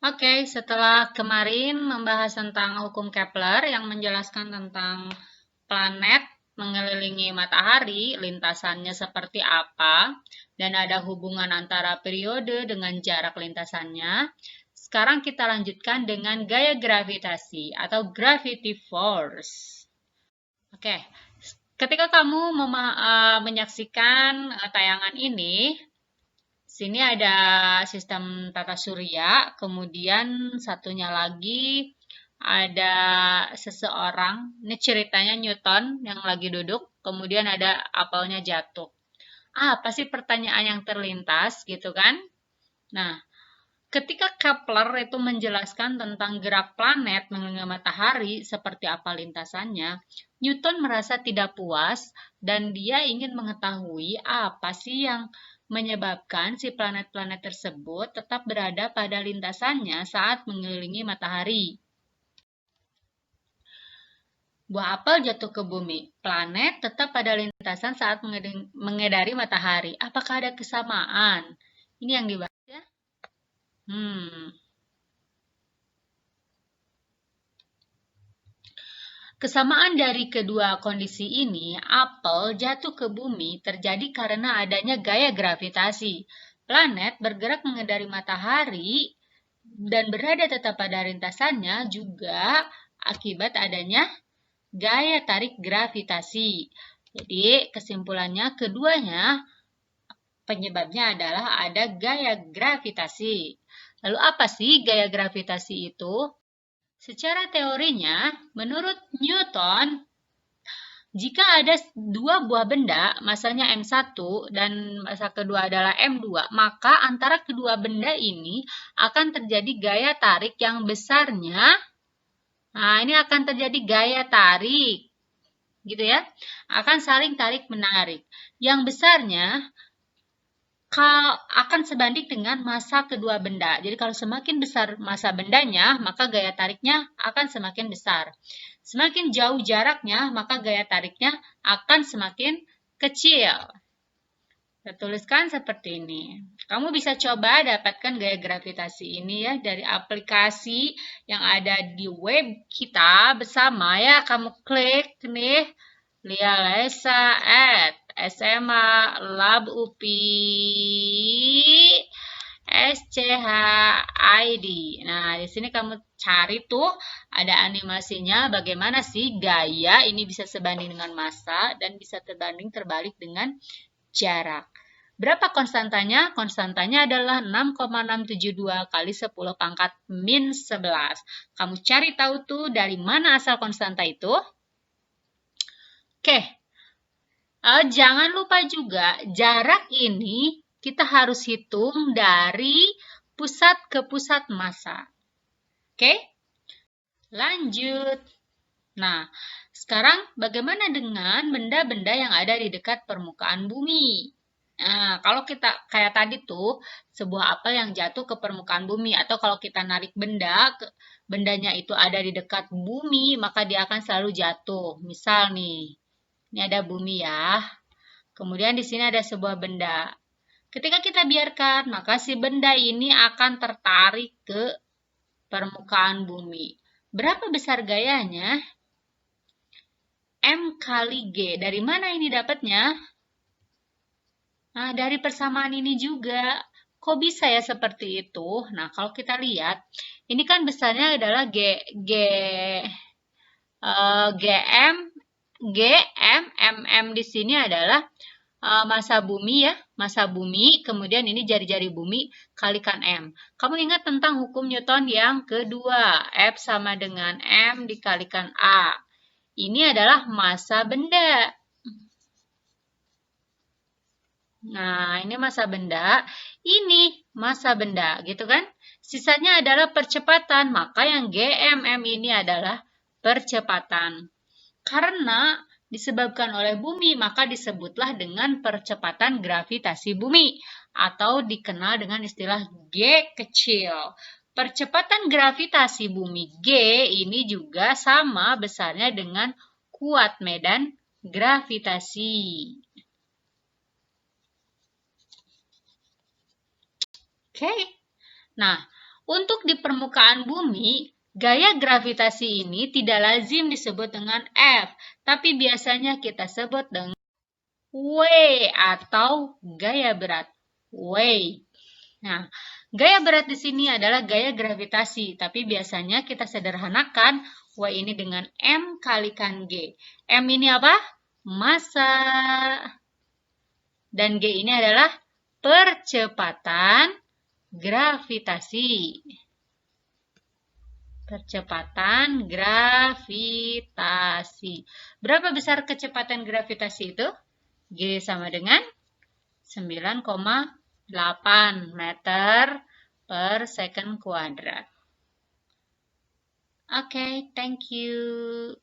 Oke, setelah kemarin membahas tentang hukum Kepler yang menjelaskan tentang planet mengelilingi matahari, lintasannya seperti apa, dan ada hubungan antara periode dengan jarak lintasannya. Sekarang kita lanjutkan dengan gaya gravitasi atau gravity force. Oke, ketika kamu menyaksikan tayangan ini, sini ada sistem tata surya, kemudian satunya lagi ada seseorang, ini ceritanya Newton yang lagi duduk, kemudian ada apelnya jatuh. Apa sih pertanyaan yang terlintas gitu kan? Nah, ketika Kepler itu menjelaskan tentang gerak planet mengelilingi matahari seperti apa lintasannya, Newton merasa tidak puas dan dia ingin mengetahui apa sih yang menyebabkan si planet-planet tersebut tetap berada pada lintasannya saat mengelilingi matahari. Buah apel jatuh ke bumi. Planet tetap pada lintasan saat mengedari matahari. Apakah ada kesamaan? Ini yang dibahas ya. Kesamaan dari kedua kondisi ini, apel jatuh ke bumi terjadi karena adanya gaya gravitasi. Planet bergerak mengedari matahari dan berada tetap pada lintasannya juga akibat adanya gaya tarik gravitasi. Jadi, kesimpulannya keduanya penyebabnya adalah ada gaya gravitasi. Lalu apa sih gaya gravitasi itu? Secara teorinya, menurut Newton, jika ada dua buah benda, masanya M1 dan massa kedua adalah M2, maka antara kedua benda ini akan terjadi gaya tarik yang besarnya. Nah, ini akan terjadi gaya tarik, gitu ya. Akan saling tarik-menarik. Yang besarnya akan sebanding dengan massa kedua benda. Jadi kalau semakin besar massa bendanya, maka gaya tariknya akan semakin besar. Semakin jauh jaraknya, maka gaya tariknya akan semakin kecil. Saya tuliskan seperti ini. Kamu bisa coba dapatkan gaya gravitasi ini ya dari aplikasi yang ada di web kita bersama ya. Kamu klik nih, Lialesa at SMA Lab UPI SCHID. Nah, di sini kamu cari tuh ada animasinya bagaimana sih gaya ini bisa sebanding dengan massa dan bisa terbalik dengan jarak. Berapa konstantanya? Konstantanya adalah 6,672 kali 10 pangkat min 11. Kamu cari tahu tuh dari mana asal konstanta itu. Oke, jangan lupa juga jarak ini kita harus hitung dari pusat ke pusat massa. Oke, lanjut. Nah, sekarang bagaimana dengan benda-benda yang ada di dekat permukaan bumi? Nah, kalau kita kayak tadi tuh, sebuah apel yang jatuh ke permukaan bumi, atau kalau kita narik benda, bendanya itu ada di dekat bumi, maka dia akan selalu jatuh. Misal nih, ini ada bumi ya. Kemudian di sini ada sebuah benda. Ketika kita biarkan, maka si benda ini akan tertarik ke permukaan bumi. Berapa besar gayanya? M kali G. Dari mana ini dapatnya? Nah, dari persamaan ini juga. Kok bisa ya seperti itu? Nah, kalau kita lihat, ini kan besarnya adalah GM, MM di sini adalah massa bumi ya, massa bumi, kemudian ini jari-jari bumi kalikan M. Kamu ingat tentang hukum Newton yang kedua, F sama dengan M dikalikan A. Ini adalah massa benda. Nah, ini massa benda, ini massa benda, gitu kan? Sisanya adalah percepatan, maka yang GMM ini adalah percepatan. Karena disebabkan oleh bumi, maka disebutlah dengan percepatan gravitasi bumi, atau dikenal dengan istilah G kecil. Percepatan gravitasi bumi G ini juga sama besarnya dengan kuat medan gravitasi. Oke. Nah, Untuk di permukaan bumi, gaya gravitasi ini tidak lazim disebut dengan F, tapi biasanya kita sebut dengan W atau gaya berat. W. Nah, gaya berat di sini adalah gaya gravitasi, tapi biasanya kita sederhanakan W ini dengan M kalikan G. M ini apa? Massa. Dan G ini adalah percepatan gravitasi. Percepatan gravitasi. Berapa besar kecepatan gravitasi itu? G sama dengan 9,8 meter per second kuadrat. Oke, thank you.